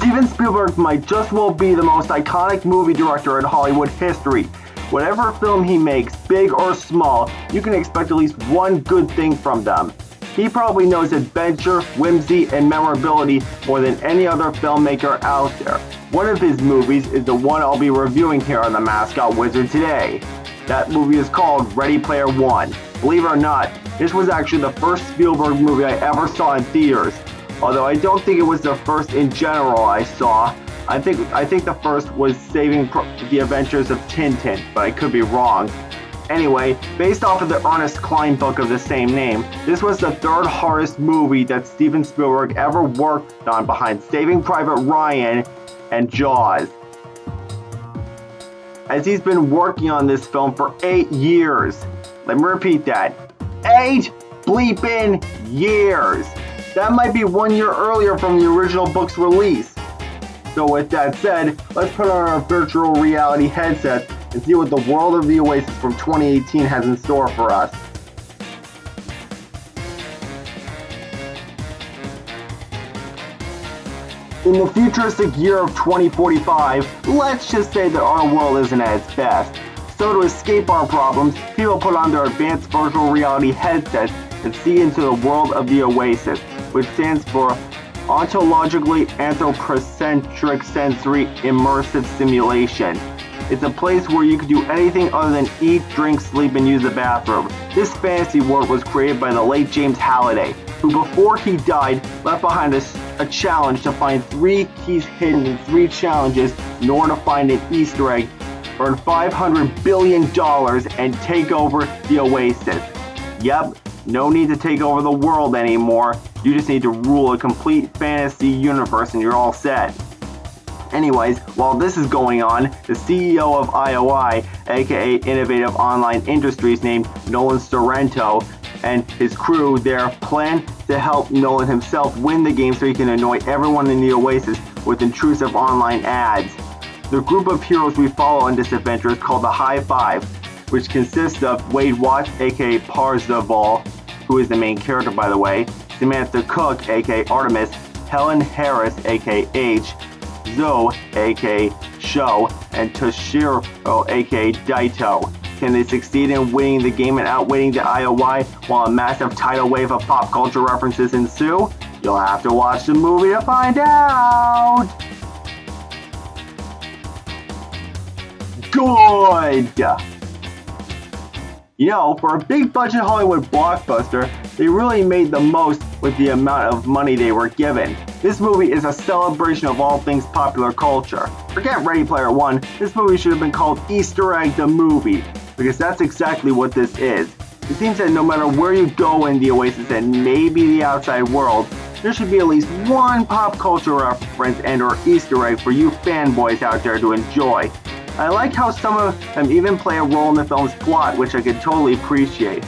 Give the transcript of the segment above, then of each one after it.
Steven Spielberg might just well be the most iconic movie director in Hollywood history. Whatever film he makes, big or small, you can expect at least one good thing from them. He probably knows adventure, whimsy, and memorability more than any other filmmaker out there. One of his movies is the one I'll be reviewing here on The Mascot Wizard today. That movie is called Ready Player One. Believe it or not, this was actually the first Spielberg movie I ever saw in theaters. Although I don't think it was the first in general I saw. I think the first was Saving the Adventures of Tintin, but I could be wrong. Anyway, based off of the Ernest Cline book of the same name, this was the third hardest movie that Steven Spielberg ever worked on behind Saving Private Ryan and Jaws. As he's been working on this film for 8 years. Let me repeat that. 8 bleeping years! That might be 1 year earlier from the original book's release. So with that said, let's put on our virtual reality headsets and see what the world of the Oasis from 2018 has in store for us. In the futuristic year of 2045, let's just say that our world isn't at its best. So to escape our problems, people put on their advanced virtual reality headsets and see into the world of the Oasis, which stands for Ontologically Anthropocentric Sensory Immersive Simulation. It's a place where you can do anything other than eat, drink, sleep, and use the bathroom. This fantasy world was created by the late James Halliday, who before he died left behind a challenge to find 3 keys hidden in 3 challenges in order to find an Easter egg, earn $500 billion, and take over the Oasis. Yep, no need to take over the world anymore. You just need to rule a complete fantasy universe and you're all set. Anyways, while this is going on, the CEO of IOI, aka Innovative Online Industries, named Nolan Sorrento, and his crew there plan to help Nolan himself win the game so he can annoy everyone in the Oasis with intrusive online ads. The group of heroes we follow in this adventure is called the High Five, which consists of Wade Watts, aka Parzival, who is the main character by the way, Samantha Cook, aka Artemis, Helen Harris, aka H, Zoe, aka Sho, and Toshiro, aka Daito. Can they succeed in winning the game and outwitting the IOI while a massive tidal wave of pop culture references ensue? You'll have to watch the movie to find out! Good! You know, for a big budget Hollywood blockbuster, they really made the most with the amount of money they were given. This movie is a celebration of all things popular culture. Forget Ready Player One, this movie should have been called Easter Egg the Movie, because that's exactly what this is. It seems that no matter where you go in the Oasis and maybe the outside world, there should be at least one pop culture reference and or Easter egg for you fanboys out there to enjoy. I like how some of them even play a role in the film's plot, which I could totally appreciate.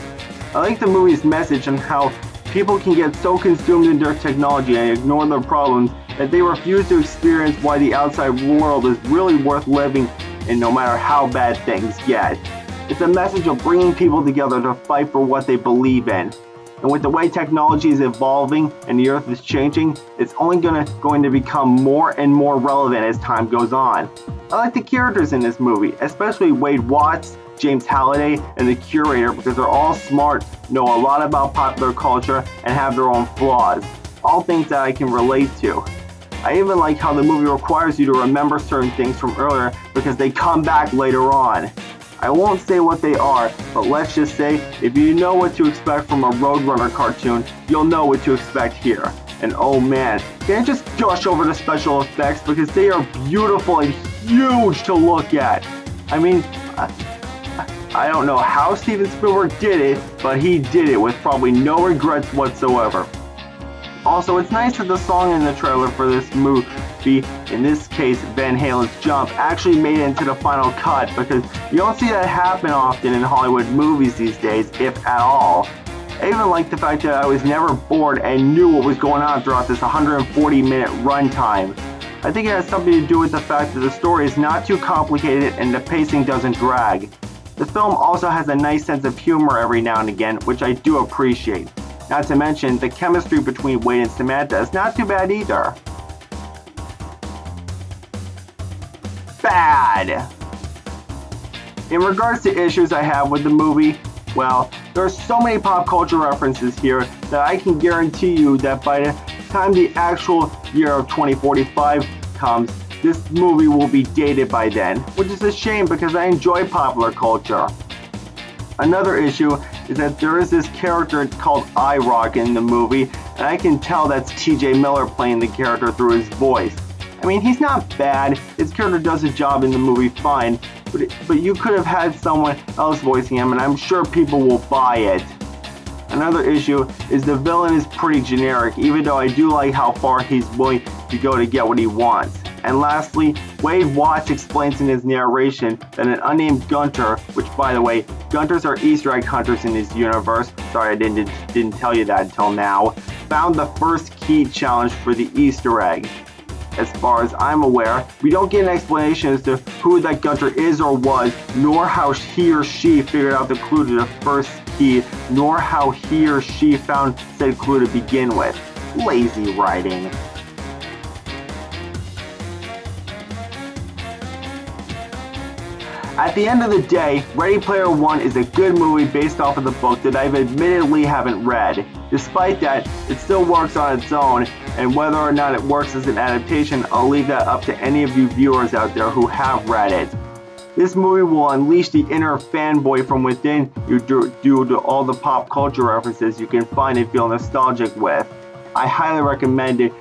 I like the movie's message on how people can get so consumed in their technology and ignore their problems that they refuse to experience why the outside world is really worth living in no matter how bad things get. It's a message of bringing people together to fight for what they believe in. And with the way technology is evolving and the earth is changing, it's only going to become more and more relevant as time goes on. I like the characters in this movie, especially Wade Watts, James Halliday, and the curator, because they're all smart, know a lot about popular culture, and have their own flaws. All things that I can relate to. I even like how the movie requires you to remember certain things from earlier because they come back later on. I won't say what they are, but let's just say, if you know what to expect from a Roadrunner cartoon, you'll know what to expect here. And oh man, can I just gush over the special effects because they are beautiful and huge to look at. I mean, I don't know how Steven Spielberg did it, but he did it with probably no regrets whatsoever. Also, it's nice that the song in the trailer for this movie, in this case Van Halen's Jump, actually made it into the final cut, because you don't see that happen often in Hollywood movies these days, if at all. I even like the fact that I was never bored and knew what was going on throughout this 140-minute runtime. I think it has something to do with the fact that the story is not too complicated and the pacing doesn't drag. The film also has a nice sense of humor every now and again, which I do appreciate. Not to mention, the chemistry between Wade and Samantha is not too bad either. bad. In regards to issues I have with the movie, well, there are so many pop culture references here that I can guarantee you that by the time the actual year of 2045 comes, this movie will be dated by then, which is a shame because I enjoy popular culture. Another issue is that there is this character called I-Rock in the movie, and I can tell that's TJ Miller playing the character through his voice. I mean, he's not bad, his character does his job in the movie fine, but you could have had someone else voicing him, and I'm sure people will buy it. Another issue is the villain is pretty generic, even though I do like how far he's willing to go to get what he wants. And lastly, Wade Watts explains in his narration that an unnamed Gunter, which by the way, Gunters are Easter egg hunters in this universe, sorry I didn't tell you that until now, found the first key challenge for the Easter egg. As far as I'm aware, we don't get an explanation as to who that Gunter is or was, nor how he or she figured out the clue to the first key, nor how he or she found said clue to begin with. Lazy writing. At the end of the day, Ready Player One is a good movie based off of the book that I've admittedly haven't read. Despite that, it still works on its own, and whether or not it works as an adaptation, I'll leave that up to any of you viewers out there who have read it. This movie will unleash the inner fanboy from within you due to all the pop culture references you can find and feel nostalgic with. I highly recommend it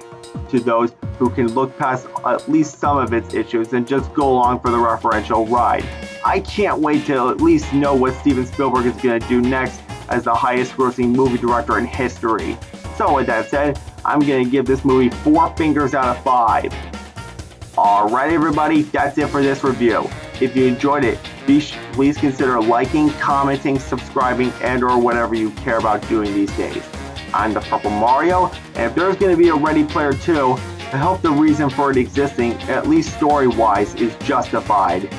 to those who can look past at least some of its issues and just go along for the referential ride. I can't wait to at least know what Steven Spielberg is going to do next as the highest grossing movie director in history. So with that said, I'm going to give this movie 4 fingers out of 5. Alright everybody, that's it for this review. If you enjoyed it, please consider liking, commenting, subscribing, and or whatever you care about doing these days. I'm the Purple Mario, and if there's going to be a Ready Player 2, I hope the reason for it existing, at least story-wise, is justified.